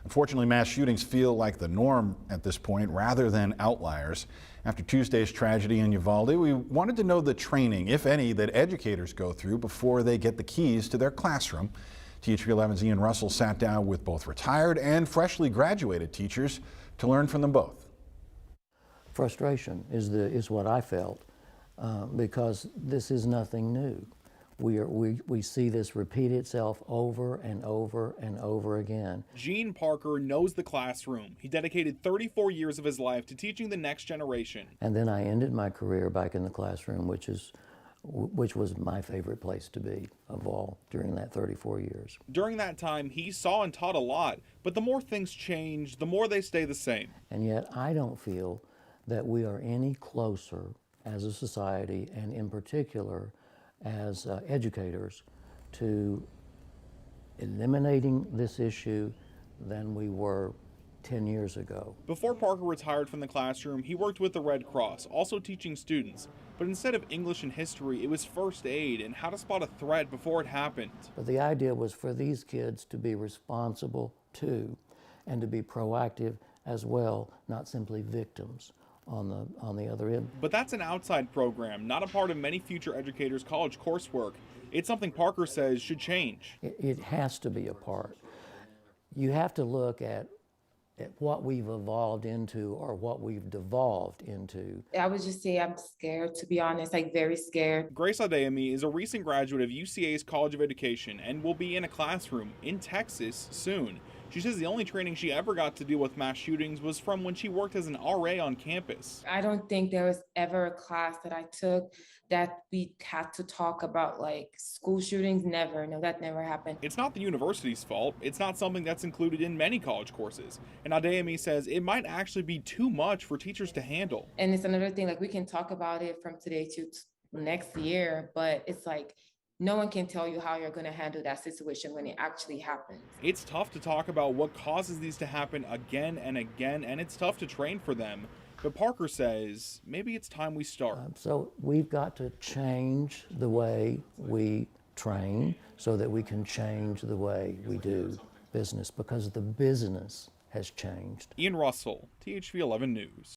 Unfortunately, mass shootings feel like the norm at this point rather than outliers. After Tuesday's tragedy in Uvalde, we wanted to know the training, if any, that educators go through before they get the keys to their classroom. THV 11's Ian Russell sat down with both retired and freshly graduated teachers to learn from them both. Frustration is what I felt because this is nothing new. We see this repeat itself over and over and over again. Gene Parker knows the classroom. He dedicated 34 years of his life to teaching the next generation. And then I ended my career back in the classroom, which was my favorite place to be of all during that 34 years. During that time, he saw and taught a lot, but the more things change, the more they stay the same. And yet I don't feel that we are any closer as a society, and in particular as educators, to eliminating this issue than we were 10 years ago. Before Parker retired from the classroom, he worked with the Red Cross, also teaching students. But instead of English and history, it was first aid and how to spot a threat before it happened. But the idea was for these kids to be responsible too, and to be proactive as well, not simply victims on the other end. But that's an outside program, not a part of many future educators' college coursework. It's something Parker says should change. It has to be a part. You have to look at what we've evolved into or what we've devolved into. I would just say I'm scared, to be honest, like very scared. Grace Adeyemi is a recent graduate of UCA's College of Education and will be in a classroom in Texas soon. She says the only training she ever got to deal with mass shootings was from when she worked as an RA on campus. I don't think there was ever a class that I took that we had to talk about like school shootings. Never. No, that never happened. It's not the university's fault. It's not something that's included in many college courses. And Adeyemi says it might actually be too much for teachers to handle. And it's another thing, like we can talk about it from today to next year, but it's like, no one can tell you how you're going to handle that situation when it actually happens. It's tough to talk about what causes these to happen again and again, and it's tough to train for them. But Parker says maybe it's time we start. So we've got to change the way we train so that we can change the way we do business, because the business has changed. Ian Russell, THV 11 News.